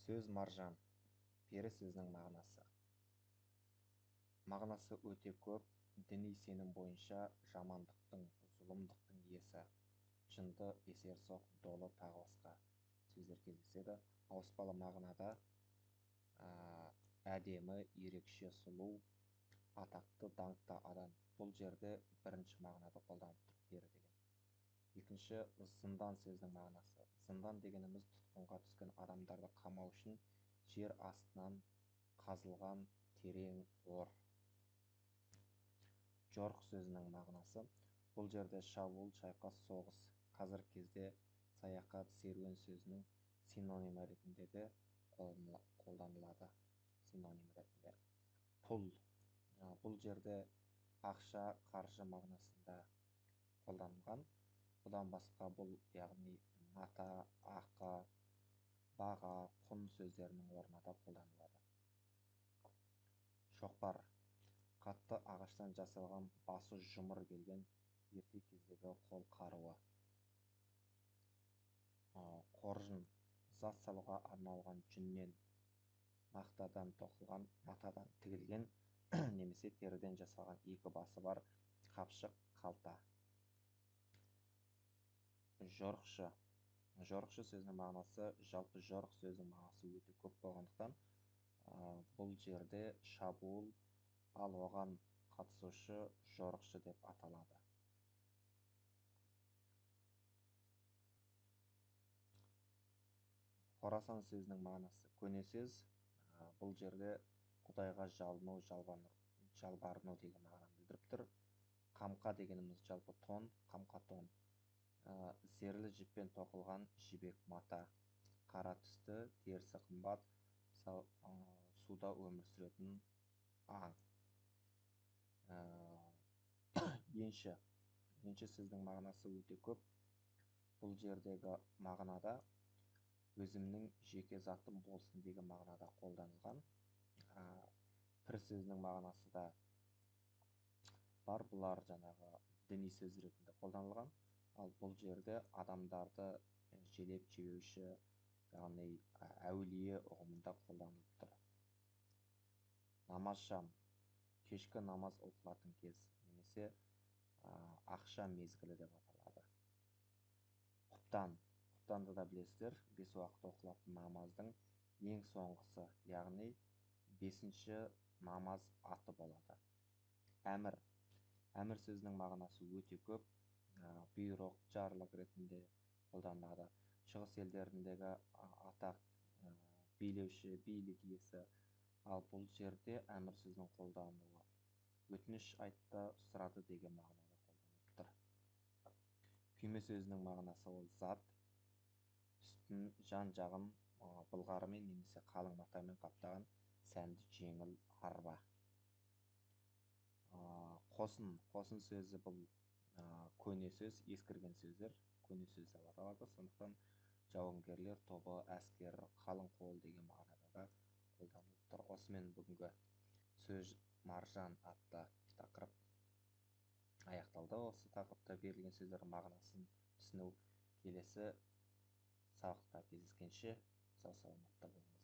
Сөз маржан. Пері сөзінің мағынасы. Мағынасы өте көп. Діни сенім бойынша жамандықтың, зұлымдықтың иесі, жынды, есерсоқ, долы тағы басқа сөздер кездеседі. Ауыспалы мағынада әдемі, ерекше, сұлу, атақты, даңқты адам. Бұл жерде бірінші мағынада қолданып тұр пері деген. Екінші, зындан сөзінің мағынасы. Зындан дегеніміз тұтқынға түскен адамдарды қамау үшін жер астынан қазылған терең ор. Жорық сөзінің мағынасы. Бұл жерде шабуыл, шайқас, соғыс. Қазіргі кезде саяхат, серуен сөзінің синоним ретінде де қолданылады. Синоним ретінде. Пұл. Бұл жерде ақша, қаржы мағынасында қолданылған. Бұдан басқа бұл яғни мата, ақы, баға, құн сөздерінің орнына да қолданылады. Шоқпар. Қатты ағаштан жасалған, басы жұмыр келген ерте кездегі қол қаруы. Қоржын. Зат салуға арналған жүннен, мақтадан тоқылған, матадан тігілген немесе теріден жасалған екі басы бар қапшық, қалта. Жорықшы. Жорықшы сөзінің мағынасы, жалпы жорық сөзінің мағынасы өте көп болғандықтан, бұл жерде шабуыл, ал оған қатысушы жорықшы деп аталады. Хорасан сөзінің мағынасы көне сөз. Бұл жерде Құдайға жалыну, жалбарыну деген мағынаны білдіріп тұр. Қамқа дегеніміз жалпы тон, қамқа тон. Зерлі жіппен тоқылған жібек мата. Қара түсті, терісі қымбат, суда өмір сүретін аң. Енші. Енші сөздің мағынасы өте көп. Бұл жердегі мағынада өзімнің жеке затым болсын деген мағынада қолданылған. Пір сөзінің мағынасы да бар. Бұлар жаңағы діни сөз ретінде қолданылған. Ал бұл жерде адамдарды желеп жеуші, яғни әулие ұғымында қолданылып тұр. Намазшам. Кешкі намаз оқылатын кез, немесе ақша мезгілі деп аталады. Құптан. Құптанды да білесіздер, 5 уақыт оқылатын намаздың ең соңғысы, яғни 5-ші намаз аты болады. Әмір. Әмір сөзінің мағынасы өте көп. Бұйрық, жарлық ретінде қолданылады. Шығыс елдеріндегі атақ, билеуші, билік иесі. Ал бұл жерде әмір сөзінің қолданылуы өтініш айтты, сұрады деген мағынада қолданылып тұр. Күйме сөзінің мағынасы ол зат, үстін, жан-жағын былғарымен немесе қалың матамен қаптаған сәнді жеңіл арба. Қосын. Қосын сөзі бұл көне сөз, ескірген сөздер көне сөз деп аталады. Сондықтан жауынгерлер тобы, әскер, қалың қол деген мағынада да қолданылып тұр. Осымен бүгінгі сөз маржан атты тақырып аяқталды. Осы тақырыпта берілген сөздердің мағынасын түсіну келесі сабақта кездескенше сау саламатта болыңыздар.